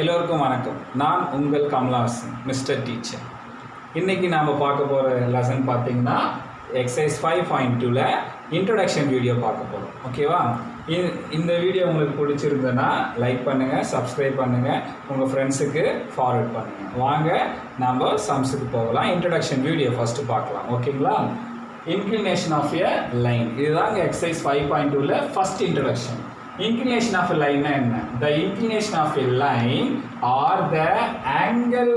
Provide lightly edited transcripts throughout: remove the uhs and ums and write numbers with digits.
எல்லோருக்கும் வணக்கம். நான் உங்கள் கமலஹாசன், மிஸ்டர் டீச்சர். இன்றைக்கி நாம் பார்க்க போகிற லெசன் பார்த்திங்கன்னா எக்ஸசைஸ் 5.2ல் இன்ட்ரொடக்ஷன் வீடியோ பார்க்க போகிறோம். ஓகேவா? இந்த வீடியோ உங்களுக்கு பிடிச்சிருந்ததுன்னா லைக் பண்ணுங்கள், சப்ஸ்கிரைப் பண்ணுங்கள், உங்கள் ஃப்ரெண்ட்ஸுக்கு ஃபார்வர்ட் பண்ணுங்கள். வாங்க நாம் சம்ஸுக்கு போகலாம். இன்ட்ரொடக்ஷன் வீடியோ ஃபஸ்ட்டு பார்க்கலாம். ஓகேங்களா? இன்க்ளினேஷன் ஆஃப் எ லைன், இதுதாங்க எக்ஸசைஸ் 5.2ல் first introduction. Inclination of a line என்ன? The inclination of a line or the angle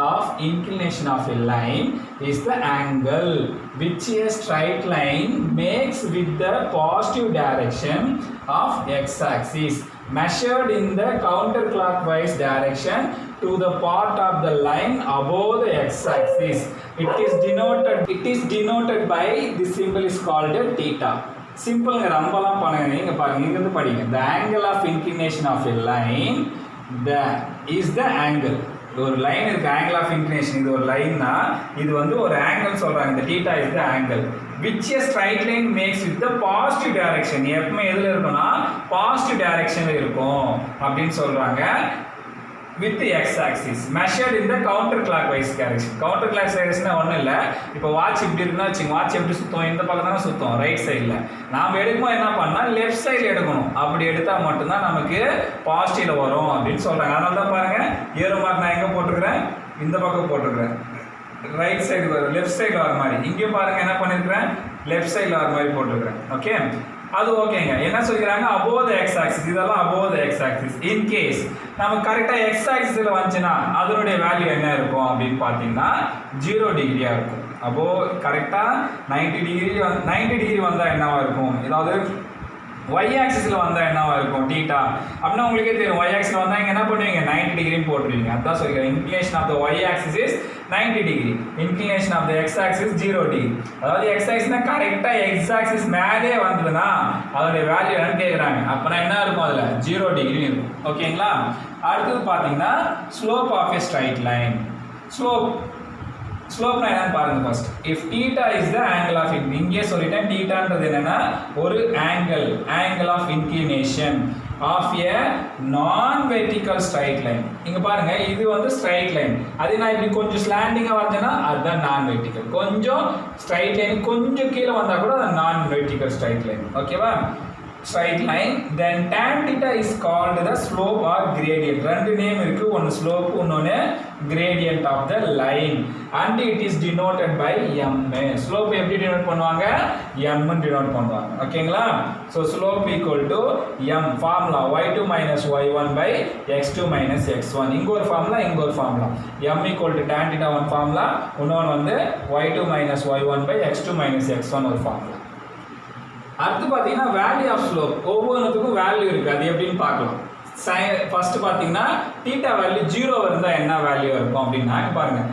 of inclination of a line is the angle which a straight line makes with the positive direction of x-axis measured in the counterclockwise direction to the part of the line above the x-axis. It is denoted by this symbol is called a theta. சிம்பிளுங்க, ரொம்பலாம் பண்ணுங்க. நீங்கள் பாருங்க, இங்கேருந்து படிங்க. The angle of inclination of a line is the angle. ஒரு line இருக்கு, angle of inclination. இது ஒரு லைன்னா இது வந்து ஒரு ஆங்கிள் சொல்கிறாங்க. இந்த theta is the angle which a straight line makes with the positive direction. எப்பவுமே எதில் இருக்குன்னா பாசிட்டிவ் டைரக்ஷனில் இருக்கும் அப்படின்னு சொல்கிறாங்க. with the x-axis measured in the counterclockwise direction. counterclockwise direction ஒன்றும் இல்லை. இப்போ வாட்ச் இப்படி இருக்குன்னா வச்சுங்க, வாட்ச் எப்படி சுத்தம்? இந்த பக்கம் தானே சுத்தம், ரைட் சைடில். நாம் எடுக்கும்போது என்ன பண்ணால் லெஃப்ட் சைடில் எடுக்கணும். அப்படி எடுத்தால் மட்டும்தான் நமக்கு பாசிட்டிவில் வரும் அப்படின்னு சொல்கிறாங்க. அதனால தான் பாருங்கள், ஏரோ மார்க் நான் எங்கே போட்டிருக்கிறேன்? இந்த பக்கம் போட்டிருக்கிறேன். ரைட் சைடு வரும், லெஃப்ட் சைடு வர மாதிரி. இங்கேயும் பாருங்கள் என்ன பண்ணியிருக்கிறேன், லெஃப்ட் சைடில் வர மாதிரி போட்டிருக்கிறேன். ஓகே, அது ஓகேங்க. என்ன சொல்கிறாங்க? above the x axis. இதெல்லாம் above the x axis. in case நம்ம கரெக்டாக x axisல வந்துச்சுன்னா அதனுடைய வேல்யூ என்ன இருக்கும் அப்படின்னு பார்த்தீங்கன்னா 0 டிகிரியாக இருக்கும். above கரெக்டாக 90 டிகிரி வந்தால் என்னவா இருக்கும்? ஏதாவது y ஆக்சிஸில் வந்தால் என்னவா இருக்கும்? தீட்டா அப்படின்னா உங்களுக்கே தெரியும். y ஆக்சிஸில் வந்தால் இங்கே என்ன பண்ணுவீங்க? 90 டிகிரின்னு போட்டுருவீங்க. அதுதான் சொல்லிக்கிறேன். Inclination of the y axis is 90 degree, inclination of the x axis 0 degree. அதாவது x ஆக்சிஸ்னா கரெக்டாக x ஆக்சிஸ் மேலே வந்ததுன்னா அதோடைய வேல்யூ என்னன்னு கேட்குறாங்க. அப்போனா என்ன இருக்கும்? அதில் 0 டிகிரி இருக்கும். ஓகேங்களா? அடுத்தது பார்த்தீங்கன்னா slope of a straight line. ஸ்லோப்னா என்னன்னு பாருங்க first. If theta is the angle of இங்கே சொல்லிட்டேன். தீட்டான்றது என்னன்னா ஒரு angle of inclination of a நான் வெர்டிக்கல் ஸ்ட்ரைட் லைன். இங்க பாருங்க, இது வந்து ஸ்ட்ரைட் லைன். அதே நான் இப்படி கொஞ்சம் ஸ்லாண்டிங்காக வந்தேன்னா அதுதான் நான் வெர்டிக்கல். கொஞ்சம் ஸ்ட்ரைட் லைன் கொஞ்சம் கீழே வந்தால் கூட அது நான் வெர்டிக்கல் ஸ்ட்ரைட் லைன். ஓகேவா? straight line, then tan theta is called the slope or gradient. ரெண்டு நேம் இருக்கு, ஒன்னு slope, இன்னொன்னு gradient of the line, and it is denoted by m. slope எப்படி denote பண்ணுவாங்க? m ன்னு denote பண்ணுவாங்க. ஓகேங்களா? so slope equal to m. formula y2 minus y1 by x2 minus x1. இங்க ஒரு formula, இங்க ஒரு formula. m equal to tan theta one formula, இன்னொன்னு வந்து y2 minus y1 by x2 minus x1 ஒரு formula. அடுத்து பார்த்தீங்கன்னா வேல்யூ ஆஃப் ஸ்லோப். ஒவ்வொன்றுத்துக்கும் வேல்யூ இருக்குது. அது எப்படின்னு பார்க்கலாம். ஃபர்ஸ்ட் பார்த்தீங்கன்னா தீட்டா வேல்யூ 0 இருந்தால் என்ன வேல்யூ இருக்கும் அப்படின்னா பாருங்கள்,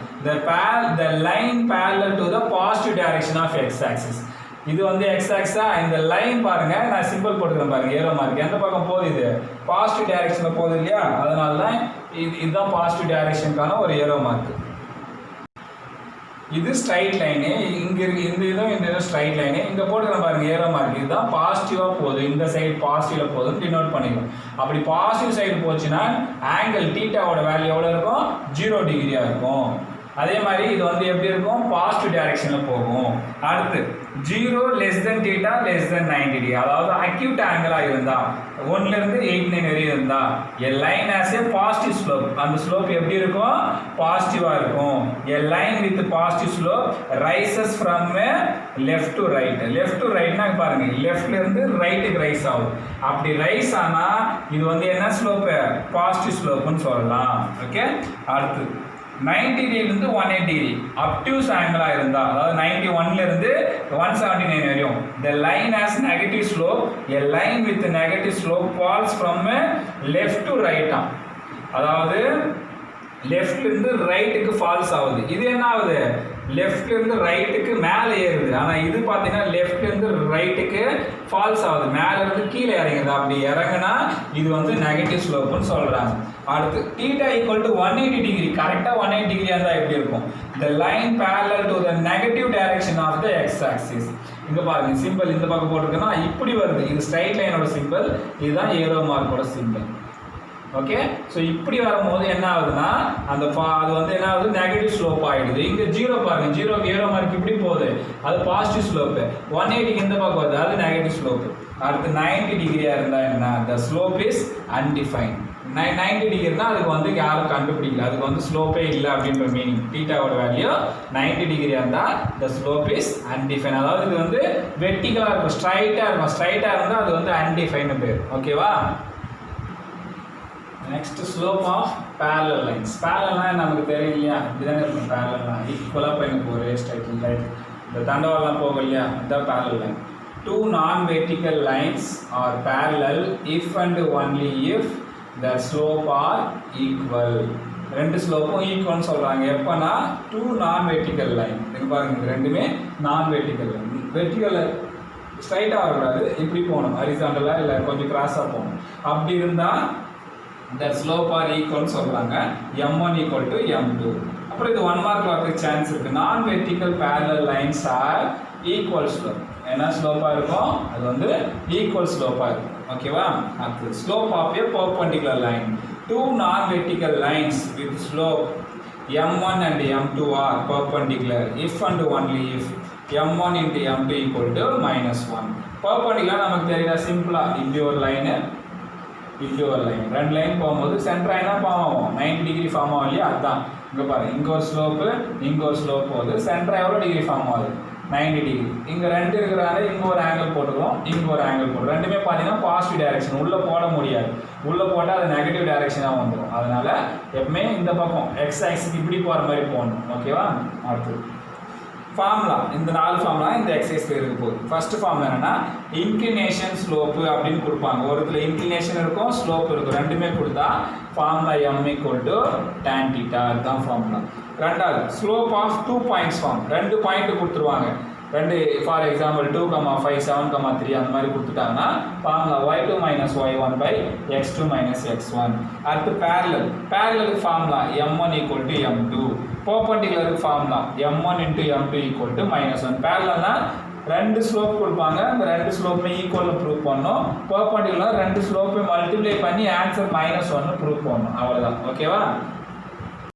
the line parallel to the positive direction of x axis. இது வந்து x axis. இந்த லைன் பாருங்க, நான் சிம்பிள் போட்டுக்கிறேன் பாருங்க, ஏரோ மார்க் எந்த பக்கம் போகுது? இது பாசிட்டிவ் டைரக்ஷனில் போகுது இல்லையா? அதனால தான் இதுதான் பாசிட்டிவ் டைரக்ஷனுக்கான ஒரு ஏரோ மார்க். இது ஸ்ட்ரைட் லைனு. இங்கே இருக்கு இந்த இதுவும் ஸ்ட்ரைட் லைனு. இங்கே போட்டுக்கிறேன் பாருங்க, ஏரோ மார்க். இதுதான் பாசிட்டிவாக போகுது, இந்த சைடு பாசிட்டிவில் போகுதுன்னு டினோட் பண்ணிக்கலாம். அப்படி பாசிட்டிவ் சைடு போச்சுன்னா ஆங்கிள் தீட்டாவோட வேல்யூ எவ்வளோ இருக்கும்? 0 டிகிரியாக இருக்கும். அதே மாதிரி இது வந்து எப்படி இருக்கும்? பாசிட்டிவ் டைரக்ஷனில் போகும். அடுத்து 0 less than theta less than 90 degree, அதாவது அக்யூட் ஆங்கிளாக இருந்தால் 1லேருந்து 89 வரையும் இருந்தால் a line has a positive slope. அந்த ஸ்லோப் எப்படி இருக்கும்? பாசிட்டிவாக இருக்கும். a line with positive slope rises from left to right. left to rightனா பாருங்க, லெஃப்ட்லேருந்து ரைட்டுக்கு ரைஸ் ஆகும். அப்படி ரைஸ் ஆனால் இது வந்து என்ன ஸ்லோப்பு? பாசிட்டிவ் ஸ்லோப்புன்னு சொல்லலாம். ஓகே, அடுத்து 90 டிகிரிலேருந்து 180 டிகிரி அப்டியூஸ் ஆங்கிளாக இருந்தால், அதாவது 91லேருந்து 179 வரையும் the line has negative slope. a line with negative slope falls from left to right. அதாவது லெஃப்ட்லேருந்து ரைட்டுக்கு ஃபால்ஸ் ஆகுது. இது என்ன ஆகுது? லெஃப்ட்லேருந்து ரைட்டுக்கு மேலே ஏறுது. ஆனால் இது பார்த்தீங்கன்னா லெஃப்ட்லேருந்து ரைட்டுக்கு ஃபால்ஸ் ஆகுது, மேலேருந்து கீழே இறங்குது. அப்படி இறங்குனா இது வந்து நெகட்டிவ் ஸ்லோப்புன்னு சொல்கிறாங்க. அடுத்து தீட்டா ஈக்குவல் டு 180 டிகிரி. கரெக்டாக 180 டிகிரியாக இருந்தால் எப்படி இருக்கும்? the line parallel to the negative direction of the x axis. இங்கே பாருங்க, சிம்பிள் இந்த பக்கம் போட்டிருக்குன்னா இப்படி வருது. இது ஸ்ட்ரைட் லைனோட சிம்பிள், இதுதான் ஏரோ மார்க்கோட சிம்பிள். ஓகே. ஸோ இப்படி வரும்போது என்ன ஆகுதுன்னா அந்த அது வந்து என்ன ஆகுது, நெகட்டிவ் ஸ்லோப் ஆகிடுது. இங்கே ஜீரோ பாருங்க, ஜீரோக்கு ஏரோ மார்க் இப்படி போகுது, அது பாசிட்டிவ் ஸ்லோப்பு. 180க்கு இந்த பக்கம் வருது, அது நெகட்டிவ் ஸ்லோப்பு. அடுத்து 90 டிகிரியாக இருந்தால் என்ன, த ஸ்லோப் இஸ் அன்டிஃபைன். 90 டிகிரினா அதுக்கு வந்து யாரும் கண்டுபிடிக்கல, அதுக்கு வந்து ஸ்லோப்பே இல்லை அப்படின்ற மீனிங். தீட்டாவோட வேல்யூ 90 டிகிரியாக இருந்தால் த ஸ்லோப் இஸ் அன்டிஃபைன். அதாவது இது வந்து வெர்டிகலாக இருக்கும், ஸ்ட்ரைட்டாக இருக்கும். ஸ்ட்ரைட்டாக இருந்தால் அது வந்து அன்டிஃபைன் பேர். ஓகேவா. Next slope of parallel lines. பேரலல்னா நமக்கு தெரியும் இல்லையா, இப்படிதானே இருக்கும். பேரலல்னா ஈக்குவலாக போய் எனக்கு ஒரே ஸ்ட்ரைட் லைன், இந்த தண்டவாளம்லாம் போகும் இல்லையா, இதுதான் parallel line. Two non-vertical lines are parallel if and only if the slope are equal. ரெண்டு ஸ்லோப்பும் ஈக்குவல்னு சொல்கிறாங்க எப்போனா, டூ நான் வெர்டிக்கல் லைன். இது பாருங்க, ரெண்டுமே நான் வெர்டிக்கல் லைன். வெர்டிக்கல் ஸ்ட்ரைட்டாக வரக்கூடாது, இப்படி போகணும், ஹரிசாண்டலாக இல்லை கொஞ்சம் கிராஸாக போகணும். அப்படி இருந்தால் the slope are equal சொல்றாங்க. m1 equal to m2. அப்புறம் இது 1 மார்க் வரதுக்கு சான்ஸ் இருக்கு. நான் vertical parallel lines are equal slope. என்ன ஸ்லோப்பா இருக்கும், அது வந்து ஈக்குவல் ஸ்லோப்பா இருக்கும். ஓகேவா. அடுத்து slope of a perpendicular line. Two non vertical lines with slope m1 and m2 are perpendicular if and only if m1 into m2 equal to -1. perpendicular நமக்கு தெரியுதா, சிம்பிளா இப்படி ஒரு லைன், இப்படி ஒரு லைன், ரெண்டு லைன் போகும்போது சென்டர் லைனா ஃபார்ம் ஆகும், 90 டிகிரி ஃபார்ம் ஆகும் இல்லையா. அதுதான் இங்கே பாருங்க, இங்கே ஒரு ஸ்லோப்பு, இங்கே ஒரு ஸ்லோப் போகுது, சென்டர் எவ்வளோ டிகிரி ஃபார்ம் ஆகுது, 90 டிகிரி. இங்கே ரெண்டு இருக்கிறாங்க, இங்கே ஒரு ஆங்கிள் போட்டுக்கிறோம், இங்கே ஒரு ஆங்கிள் போட்டுரும். ரெண்டுமே பார்த்தீங்கன்னா பாசிட்டிவ் டைரக்ஷன். உள்ளே போட முடியாது, உள்ளே போட்டால் அது நெகட்டிவ் டைரக்ஷனாக வந்துடும். அதனால எப்பவுமே இந்த பக்கம் எக்ஸ் ஆக்சிஸ்க்கு இப்படி போகிற மாதிரி போகணும். ஓகேவா. அடுத்து ஃபார்முலா, இந்த 4 ஃபார்முலா இந்த எக்ஸசைஸ்ல இருக்க போகுது. ஃபர்ஸ்ட் ஃபார்முலா என்னன்னா, இன்க்ளினேஷன் ஸ்லோப்பு அப்படின்னு கொடுப்பாங்க. ஒரு இதில் இன்க்ளினேஷன் இருக்கும், ஸ்லோப் இருக்கும், ரெண்டுமே கொடுத்தா ஃபார்முலா m tan θ, அதுதான் ஃபார்முலா. ரெண்டாவது slope of 2 points form. 2 point கொடுத்துருவாங்க, ரெண்டு ஃபார் எக்ஸாம்பிள் 2,5 7,3 அந்த மாதிரி கொடுத்துட்டாங்கன்னா formula y2 - y1 x2 - x1. அடுத்து பேரலல், பேரலலுக்கு ஃபார்முலா m1 = m2. பர்பெண்டிகுலருக்கு ஃபார்முலா m1 × m2 = -1. பேரலல்னா ரெண்டு ஸ்லோப் கொடுப்பாங்க, அந்த ரெண்டு ஸ்லோப்புமே ஈக்குவல் ப்ரூவ் பண்ணணும். பர்பெண்டிகுலர் ரெண்டு ஸ்லோப்பை மல்டிப்ளை பண்ணி ஆன்சர் -1 ப்ரூவ் பண்ணணும். அவ்வளோதான். ஓகேவா.